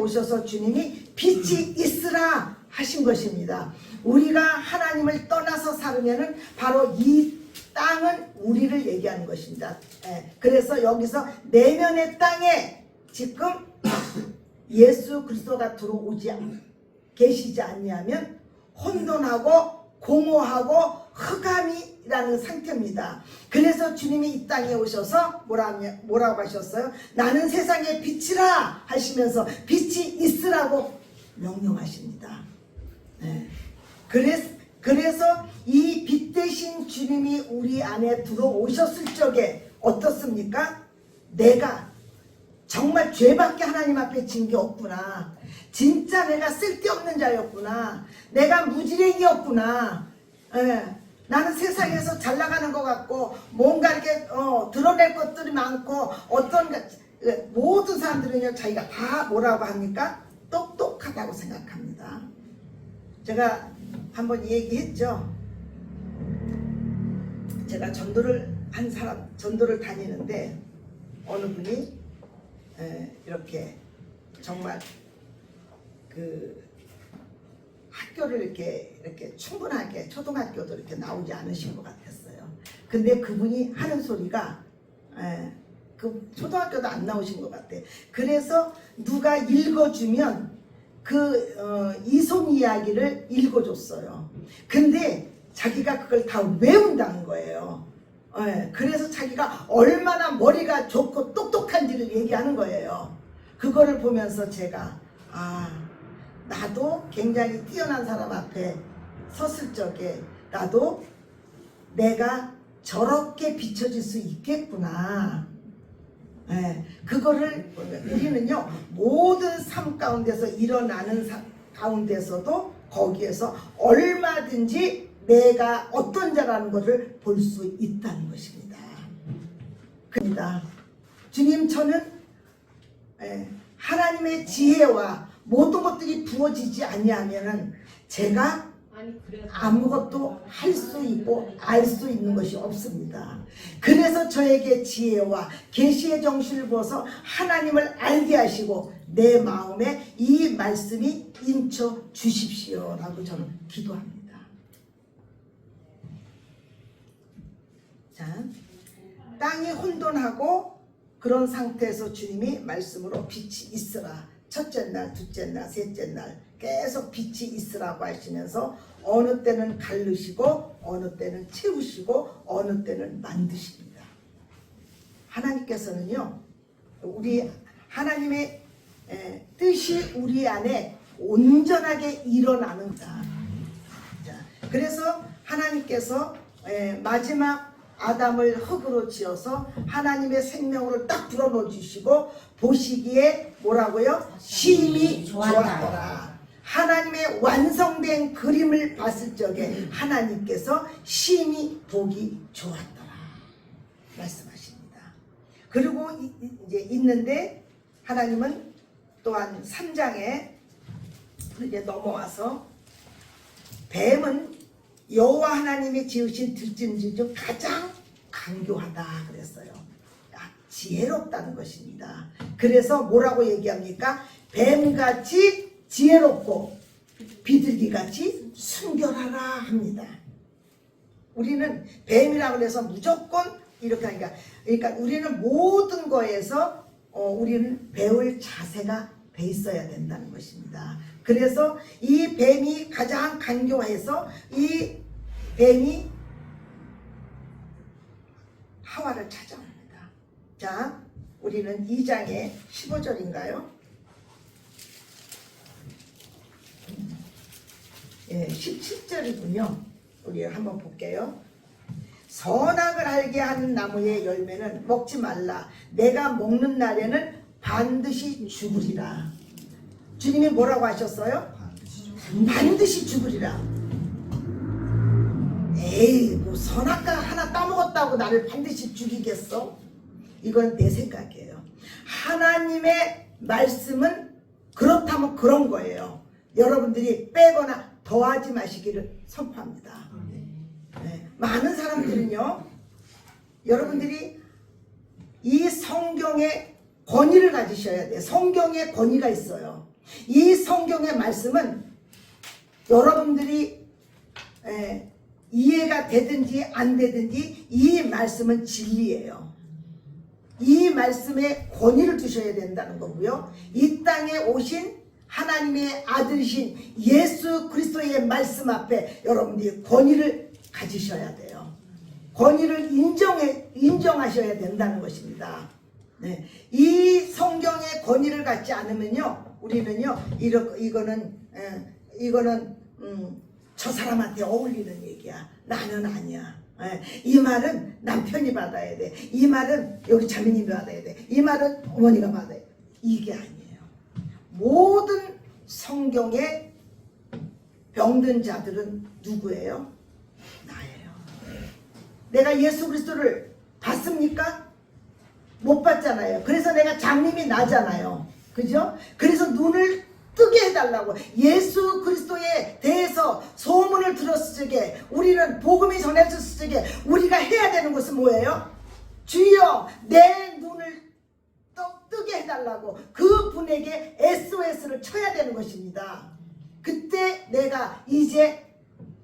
오셔서 주님이 빛이 있으라 하신 것입니다. 우리가 하나님을 떠나서 살으면은 바로 이 땅은 우리를 얘기하는 것입니다. 그래서 여기서 내면의 땅에 지금 예수 그리스도가 들어오지 계시지 않냐면 혼돈하고 공허하고 흑암이라는 상태입니다. 그래서 주님이 이 땅에 오셔서 뭐라고 하셨어요? 나는 세상의 빛이라 하시면서 빛이 있으라고 명령하십니다. 그래서 이 빛 대신 주님이 우리 안에 들어오셨을 적에 어떻습니까? 내가 정말 죄밖에 하나님 앞에 진 게 없구나. 진짜 내가 쓸데없는 자였구나. 내가 무지랭이였구나. 나는 세상에서 잘 나가는 것 같고 뭔가 이렇게 드러낼 것들이 많고 모든 사람들은요 자기가 다 뭐라고 합니까? 똑똑하다고 생각합니다. 제가 한번 얘기했죠. 제가 전도를 다니는데 어느 분이 이렇게 정말 그 학교를 이렇게 충분하게 초등학교도 이렇게 나오지 않으신 것 같았어요. 근데 그분이 하는 소리가 그 초등학교도 안 나오신 것 같아. 그래서 누가 읽어주면 그 이손 이야기를 읽어줬어요. 근데 자기가 그걸 다 외운다는 거예요. 그래서 자기가 얼마나 머리가 좋고 똑똑한지를 얘기하는 거예요. 그거를 보면서 제가 나도 굉장히 뛰어난 사람 앞에 섰을 적에 나도 내가 저렇게 비춰질 수 있겠구나. 그거를 우리는요 모든 삶 가운데서 일어나는 가운데서도 거기에서 얼마든지 내가 어떤 자라는 것을 볼 수 있다는 것입니다. 그입니다. 주님, 저는 하나님의 지혜와 모든 것들이 부어지지 아니하면은 제가 아무것도 할 수 있고 알 수 있는 것이 없습니다. 그래서 저에게 지혜와 계시의 정신을 부어서 하나님을 알게 하시고 내 마음에 이 말씀이 인쳐 주십시오라고 저는 기도합니다. 자, 땅이 혼돈하고 그런 상태에서 주님이 말씀으로 빛이 있으라. 첫째 날, 둘째 날, 셋째 날 계속 빛이 있으라고 하시면서 어느 때는 가르시고 어느 때는 채우시고 어느 때는 만드십니다. 하나님께서는요 우리 하나님의 뜻이 우리 안에 온전하게 일어나는 자, 그래서 하나님께서 마지막 아담을 흙으로 지어서 하나님의 생명으로 딱 불어넣어 주시고 보시기에 뭐라고요? 심히 좋았더라. 하나님의 완성된 그림을 봤을 적에 하나님께서 심히 보기 좋았더라 말씀하십니다. 그리고 이제 있는데 하나님은 또한 3장에 이제 넘어와서 뱀은 여호와 하나님이 지으신 들짐승 중 가장 강교하다 그랬어요. 지혜롭다는 것입니다. 그래서 뭐라고 얘기합니까? 뱀같이 지혜롭고 비둘기같이 순결하라 합니다. 우리는 뱀이라고 해서 무조건 이렇게 하니까 그러니까 우리는 모든 거에서 우리는 배울 자세가 돼 있어야 된다는 것입니다. 그래서 이 뱀이 가장 간교해서 이 뱀이 하와를 찾아옵니다. 자, 우리는 2장의 15절인가요? 17절이군요. 우리 한번 볼게요. 선악을 알게 하는 나무의 열매는 먹지 말라. 내가 먹는 날에는 반드시 죽으리라. 주님이 뭐라고 하셨어요? 반드시 죽으리라. 에이, 뭐 선악과 하나 따먹었다고 나를 반드시 죽이겠어? 이건 내 생각이에요. 하나님의 말씀은 그렇다면 그런 거예요. 여러분들이 빼거나 더하지 마시기를 선포합니다. 많은 사람들은요, 여러분들이 이 성경의 권위를 가지셔야 돼요. 성경에 권위가 있어요. 이 성경의 말씀은 여러분들이 이해가 되든지 안 되든지 이 말씀은 진리예요. 이 말씀에 권위를 두셔야 된다는 거고요. 이 땅에 오신 하나님의 아들이신 예수 그리스도의 말씀 앞에 여러분들이 권위를 가지셔야 돼요. 권위를 인정하셔야 된다는 것입니다. 네. 이 성경의 권위를 갖지 않으면요, 우리는요, 이거는 저 사람한테 어울리는 얘기야. 나는 아니야. 이 말은 남편이 받아야 돼. 이 말은 여기 자매님이 받아야 돼. 이 말은 어머니가 받아야 돼. 이게 아니에요. 모든 성경의 병든 자들은 누구예요? 나예요. 내가 예수 그리스도를 봤습니까? 못 봤잖아요. 그래서 내가 장님이 나잖아요. 그죠? 그래서 눈을 뜨게 해달라고. 예수 그리스도에 대해서 소문을 들었을 적에, 우리는 복음이 전해졌을 적에 우리가 해야 되는 것은 뭐예요? 주여 내 눈을 뜨게 해달라고 그 분에게 SOS를 쳐야 되는 것입니다. 그때 내가 이제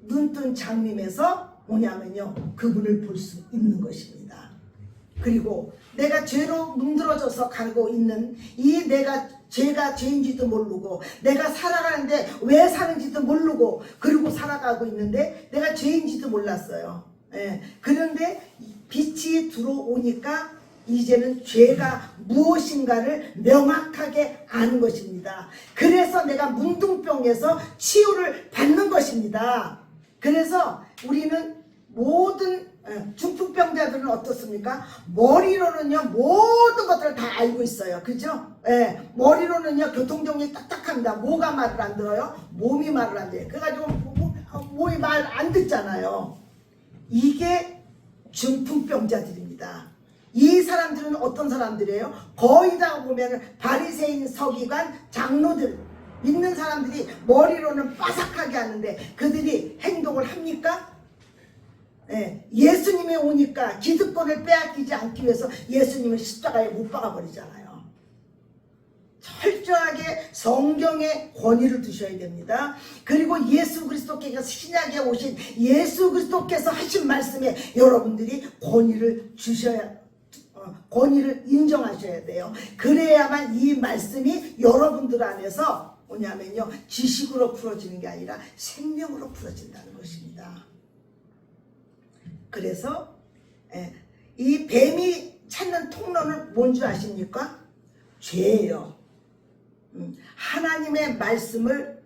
눈뜬 장님에서 뭐냐면요, 그분을 볼 수 있는 것입니다. 그리고 내가 죄로 문드러져서 가고 있는 이 죄가 죄인지도 모르고, 내가 살아가는데 왜 사는지도 모르고, 그리고 살아가고 있는데 내가 죄인지도 몰랐어요. 그런데 빛이 들어오니까 이제는 죄가 무엇인가를 명확하게 아는 것입니다. 그래서 내가 문둥병에서 치유를 받는 것입니다. 그래서 우리는 모든 중풍병자들은 어떻습니까? 머리로는요 모든 것들을 다 알고 있어요. 그죠? 머리로는요 교통정리 딱딱합니다. 뭐가 말을 안 들어요? 몸이 말을 안 돼요. 그래가지고 몸이 말 안 듣잖아요. 이게 중풍병자들입니다. 이 사람들은 어떤 사람들이에요? 거의 다 보면 바리새인, 서기관, 장로들, 믿는 사람들이 머리로는 빠삭하게 하는데 그들이 행동을 합니까? 예수님이 오니까 기득권을 빼앗기지 않기 위해서 예수님을 십자가에 못 박아버리잖아요. 철저하게 성경에 권위를 두셔야 됩니다. 그리고 예수 그리스도께서 신약에 오신 예수 그리스도께서 하신 말씀에 여러분들이 권위를 인정하셔야 돼요. 그래야만 이 말씀이 여러분들 안에서 뭐냐면요, 지식으로 풀어지는 게 아니라 생명으로 풀어진다는 것입니다. 그래서 이 뱀이 찾는 통로는 뭔지 아십니까? 죄예요. 하나님의 말씀을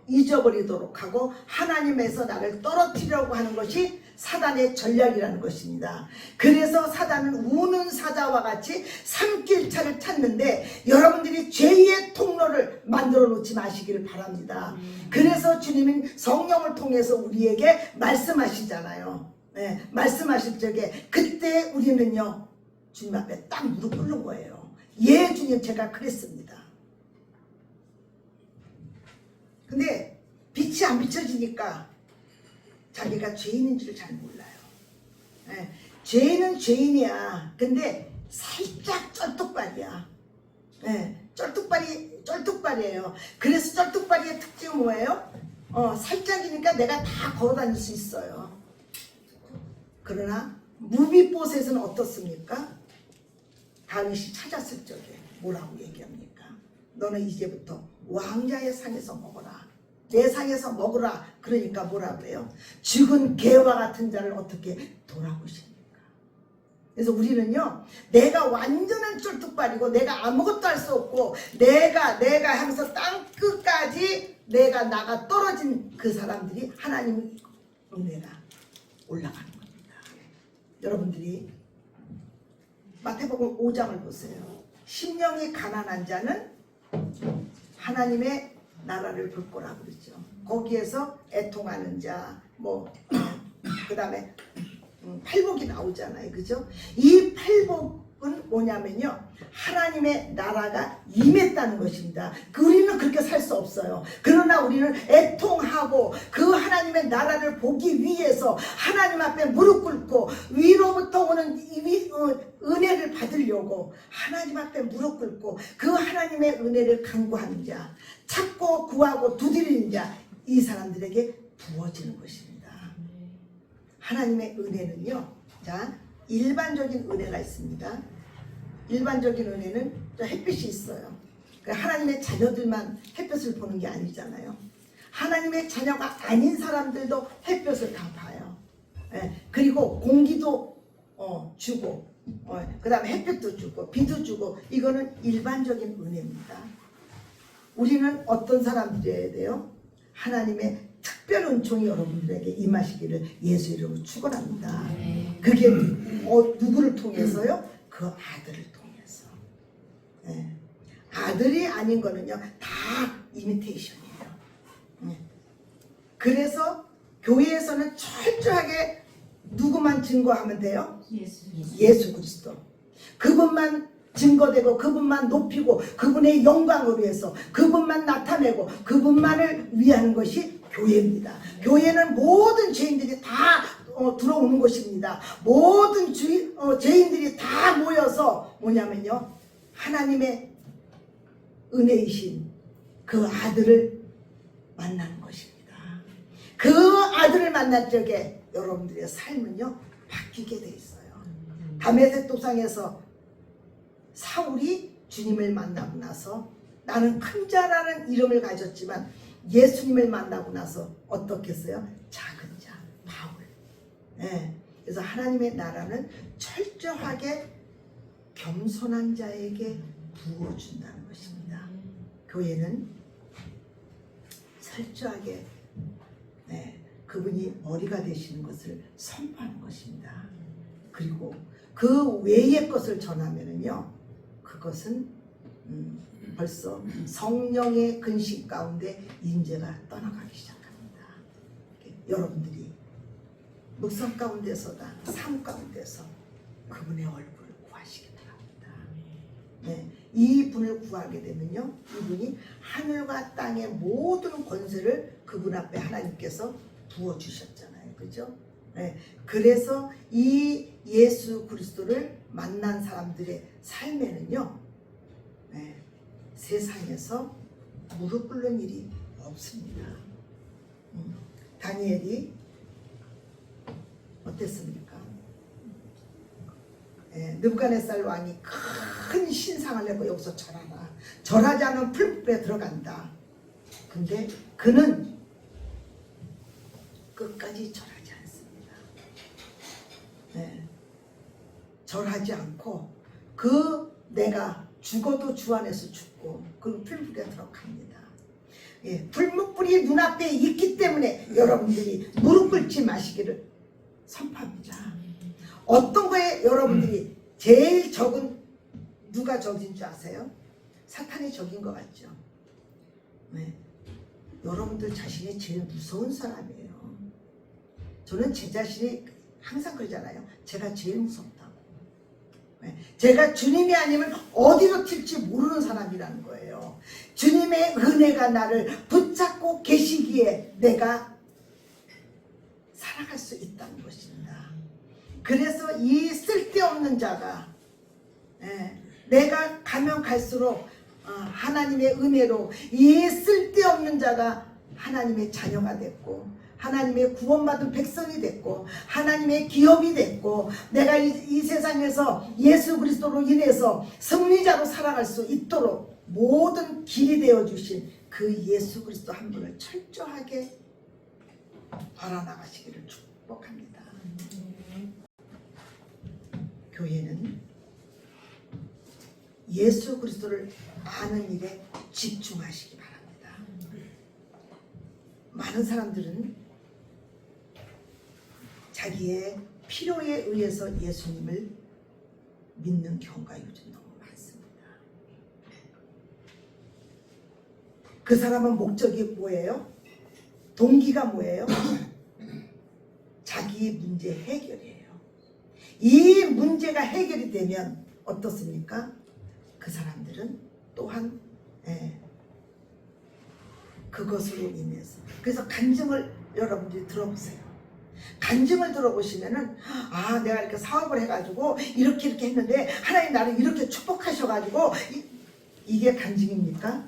잊어버리도록 하고 하나님에서 나를 떨어뜨리려고 하는 것이 사단의 전략이라는 것입니다. 그래서 사단은 우는 사자와 같이 산길차를 찾는데 여러분들이 죄의 통로를 만들어 놓지 마시기를 바랍니다. 그래서 주님은 성령을 통해서 우리에게 말씀하시잖아요. 말씀하실 적에 그때 우리는요 주님 앞에 딱 무릎 꿇는 거예요. 예 주님, 제가 그랬습니다. 근데 빛이 안 비춰지니까 자기가 죄인인 줄 잘 몰라요. 죄인은 죄인이야. 근데 살짝 쩔뚝발이야. 쩔뚝발이에요. 그래서 쩔뚝발이의 특징은 뭐예요? 살짝이니까 내가 다 걸어다닐 수 있어요. 그러나 무비보셋은 어떻습니까? 다윗이 찾았을 적에 뭐라고 얘기합니까? 너는 이제부터 왕자의 상에서 먹어라. 내 상에서 먹으라. 그러니까 뭐라 그래요? 죽은 개와 같은 자를 어떻게 돌아보십니까? 그래서 우리는요, 내가 완전한 쫄뚝발이고 내가 아무것도 할 수 없고 내가 하면서 땅 끝까지 내가 나가 떨어진 그 사람들이 하나님 은혜가 올라가는 겁니다. 여러분들이 마태복음 5장을 보세요. 심령이 가난한 자는 하나님의 나라를 볼 거라 그러죠. 거기에서 애통하는 자, 그 다음에 팔복이 나오잖아요. 그죠? 이 팔복은 뭐냐면요, 하나님의 나라가 임했다는 것입니다. 우리는 그렇게 살 수 없어요. 그러나 우리는 애통하고 그 하나님의 나라를 보기 위해서 하나님 앞에 무릎 꿇고 위로부터 오는 은혜를 받으려고 하나님 앞에 무릎 꿇고 그 하나님의 은혜를 간구하는 자, 찾고 구하고 두드리는 자, 이 사람들에게 부어지는 것입니다. 하나님의 은혜는요, 자, 일반적인 은혜가 있습니다. 일반적인 은혜는 햇빛이 있어요. 하나님의 자녀들만 햇볕을 보는 게 아니잖아요. 하나님의 자녀가 아닌 사람들도 햇볕을 다 봐요. 그리고 공기도 주고, 그 다음에 햇볕도 주고 비도 주고, 이거는 일반적인 은혜입니다. 우리는 어떤 사람들이어야 돼요? 하나님의 특별 은총이 여러분들에게 임하시기를 예수 이름으로 축원합니다. 그게 누구를 통해서요? 그 아들을 통해서. 아들이 아닌 거는요, 다 이미테이션이에요. 그래서 교회에서는 철저하게 누구만 증거하면 돼요? 예수 그리스도. 그분만 증거되고 그분만 높이고 그분의 영광을 위해서 그분만 나타내고 그분만을 위한 것이 교회입니다. 교회는 모든 죄인들이 다 들어오는 것입니다. 모든 죄인들이 다 모여서 뭐냐면요, 하나님의 은혜이신 그 아들을 만나는 것입니다. 그 아들을 만날 적에 여러분들의 삶은요, 바뀌게 돼 있어요. 다메섹 도상에서 사울이 주님을 만나고 나서 나는 큰 자라는 이름을 가졌지만 예수님을 만나고 나서 어떻게 했어요? 작은 자, 바울. 그래서 하나님의 나라는 철저하게 겸손한 자에게 부어준다는 것입니다. 교회는 철저하게 그분이 머리가 되시는 것을 선포하는 것입니다. 그리고 그 외의 것을 전하면은요, 그것은 벌써 성령의 근심 가운데 인재가 떠나가기 시작합니다. 여러분들이 묵상 가운데서다, 삶 가운데서 그분의 얼굴을 구하시기 바랍니다. 이 분을 구하게 되면요, 이분이 하늘과 땅의 모든 권세를 그분 앞에 하나님께서 부어주셨잖아요. 그죠? 그래서 이 예수 그리스도를 만난 사람들의 삶에는요, 세상에서 무릎 꿇는 일이 없습니다. 다니엘이 어땠습니까? 느부갓네살 왕이 큰 신상을 내고 여기서 절하라, 절하지 않으면 풀불에 들어간다. 근데 그는 끝까지 절하지 않습니다. 절하지 않고 내가 죽어도 주 안에서 죽고 그 풀불에 들어갑니다. 불목불이 눈앞에 있기 때문에 여러분들이 무릎 꿇지 마시기를 선포합니다. 어떤 거에 여러분들이 제일 적은, 누가 적인 줄 아세요? 사탄이 적인 것 같죠? 여러분들 자신이 제일 무서운 사람이에요. 저는 제 자신이 항상 그러잖아요. 제가 제일 무섭다고. 제가 주님이 아니면 어디로 튈지 모르는 사람이라는 거예요. 주님의 은혜가 나를 붙잡고 계시기에 내가 살아갈 수 있다는 것입니다. 그래서 이 쓸데없는 자가, 내가 가면 갈수록 하나님의 은혜로 이 쓸데없는 자가 하나님의 자녀가 됐고 하나님의 구원받은 백성이 됐고 하나님의 기업이 됐고 내가 이 세상에서 예수 그리스도로 인해서 승리자로 살아갈 수 있도록 모든 길이 되어주신 그 예수 그리스도 한 분을 철저하게 알아나가시기를 축복합니다. 교회는 예수 그리스도를 아는 일에 집중하시기 바랍니다. 많은 사람들은 자기의 필요에 의해서 예수님을 믿는 경우가 요즘 너무 많습니다. 그 사람은 목적이 뭐예요? 동기가 뭐예요? 자기 문제 해결이에요. 이 문제가 해결이 되면 어떻습니까? 그 사람들은 또한 그것으로 인해서 그래서 간증을 여러분들이 들어보세요. 간증을 들어보시면은 내가 이렇게 사업을 해가지고 이렇게 했는데 하나님 나를 이렇게 축복하셔가지고 이게 간증입니까?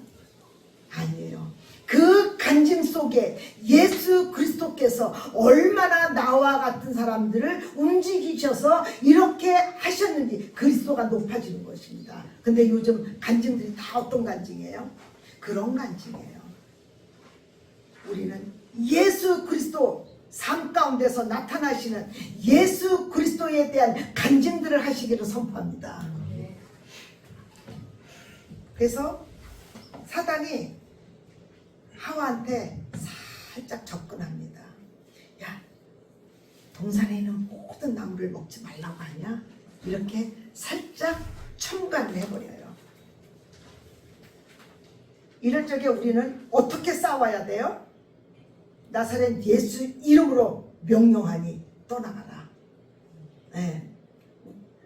아니에요. 그 간증 속에 예수 그리스도께서 얼마나 나와 같은 사람들을 움직이셔서 이렇게 하셨는지 그리스도가 높아지는 것입니다. 근데 요즘 간증들이 다 어떤 간증이에요? 그런 간증이에요. 우리는 예수 그리스도 삶 가운데서 나타나시는 예수 그리스도에 대한 간증들을 하시기를 선포합니다. 그래서 사단이 하와한테 살짝 접근합니다. 야, 동산에 있는 모든 나무를 먹지 말라고 하냐? 이렇게 살짝 첨가를 해버려요. 이럴 적에 우리는 어떻게 싸워야 돼요? 나사렛 예수 이름으로 명령하니 떠나가라.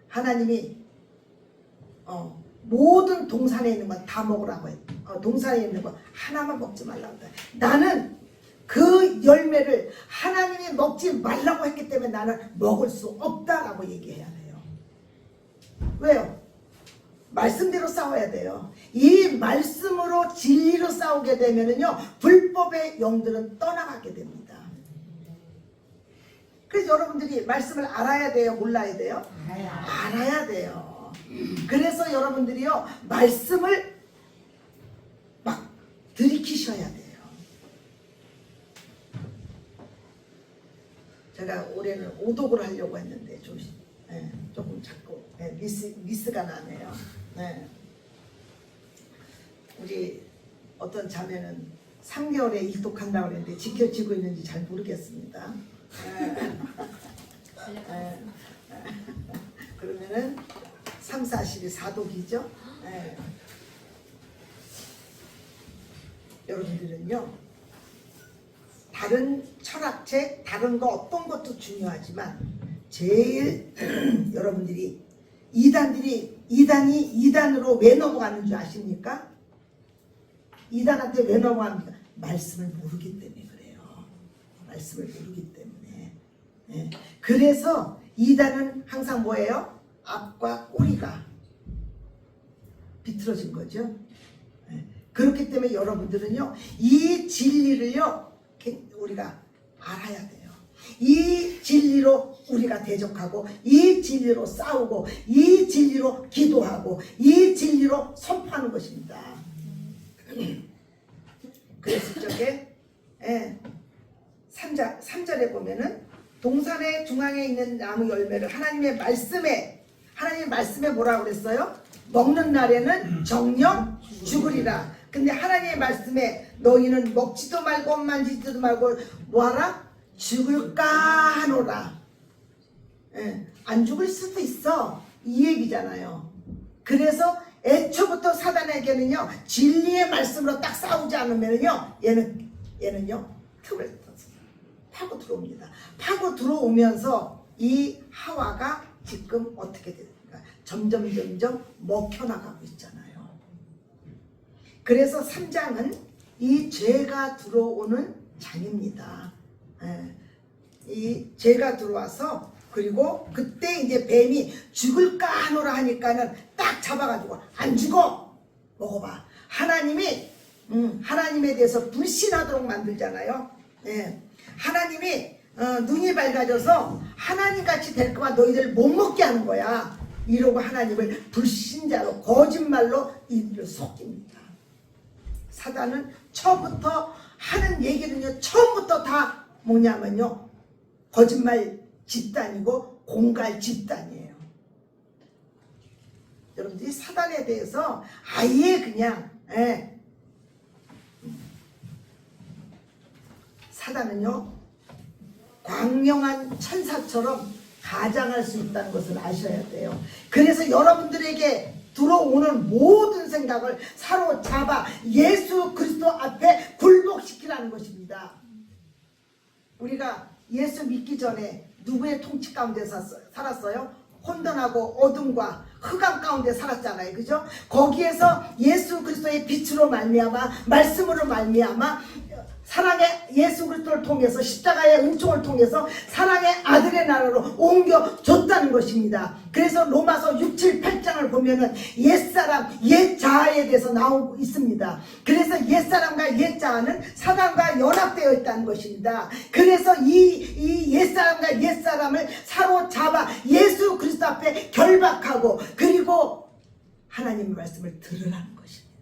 하나님이 모든 동산에 있는 건 다 먹으라고 해. 동산에 있는 거 하나만 먹지 말라고 해. 나는 그 열매를 하나님이 먹지 말라고 했기 때문에 나는 먹을 수 없다라고 얘기해야 돼요. 왜요? 말씀대로 싸워야 돼요. 이 말씀으로 진리로 싸우게 되면은요, 불법의 영들은 떠나가게 됩니다. 그래서 여러분들이 말씀을 알아야 돼요, 몰라야 돼요? 알아야 돼요. 그래서 여러분들이요, 말씀을 막 들이키셔야 돼요. 제가 올해는 오독을 하려고 했는데 조금 자꾸 미스가 나네요. 우리 어떤 자매는 3개월에 일독한다고 그랬는데 지켜지고 있는지 잘 모르겠습니다. 그러면은 3, 40이 4독이죠. 여러분들은요, 다른 철학책, 다른 거 어떤 것도 중요하지만 제일 여러분들이 이단이 이단으로 왜 넘어가는 줄 아십니까? 이단한테 왜 넘어갑니까? 말씀을 모르기 때문에 그래요. 말씀을 모르기 때문에. 그래서 이단은 항상 뭐예요? 앞과 꼬리가 비틀어진 거죠. 그렇기 때문에 여러분들은요, 이 진리를요, 우리가 알아야 돼요. 이 진리로 우리가 대적하고, 이 진리로 싸우고, 이 진리로 기도하고, 이 진리로 선포하는 것입니다. 그래서 저게 3절에 보면은 동산의 중앙에 있는 나무 열매를 하나님의 말씀에 뭐라고 그랬어요? 먹는 날에는 정녕 죽으리라. 근데 하나님의 말씀에 너희는 먹지도 말고 만지지도 말고 뭐하라? 죽을까 하노라. 안 죽을 수도 있어, 이 얘기잖아요. 그래서 애초부터 사단에게는요, 진리의 말씀으로 딱 싸우지 않으면요, 얘는요 틈을 파고 들어옵니다. 파고 들어오면서 이 하와가 지금 어떻게 됩니까? 점점 먹혀나가고 있잖아요. 그래서 3장은 이 죄가 들어오는 장입니다. 이 죄가 들어와서, 그리고 그때 이제 뱀이 죽을까 하노라 하니까는 딱 잡아가지고 안 죽어, 먹어봐. 하나님이 하나님에 대해서 불신하도록 만들잖아요. 하나님이 눈이 밝아져서 하나님같이 될 거만 너희들 못 먹게 하는 거야. 이러고 하나님을 불신자로, 거짓말로 이들을 속입니다. 사단은 처음부터 하는 얘기는요, 처음부터 다 뭐냐면요, 거짓말 집단이고 공갈 집단이에요. 여러분들이 사단에 대해서 아예 그냥 사단은요, 광명한 천사처럼 가장할 수 있다는 것을 아셔야 돼요. 그래서 여러분들에게 들어오는 모든 생각을 사로잡아 예수 그리스도 앞에 굴복시키라는 것입니다. 우리가 예수 믿기 전에 누구의 통치 가운데 살았어요? 혼돈하고 어둠과 흑암 가운데 살았잖아요. 그죠? 거기에서 예수 그리스도의 빛으로 말미암아 말씀으로 말미암아 사랑의 예수 그리스도를 통해서 십자가의 은총을 통해서 사랑의 아들의 나라로 옮겨줬다는 것입니다. 그래서 로마서 6, 7, 8장을 보면은 옛사람, 옛자아에 대해서 나오고 있습니다. 그래서 옛사람과 옛자아는 사단과 연합되어 있다는 것입니다. 그래서 이 옛사람과 옛사람을 사로잡아 예수 그리스도 앞에 결박하고 그리고 하나님의 말씀을 들으라는 것입니다.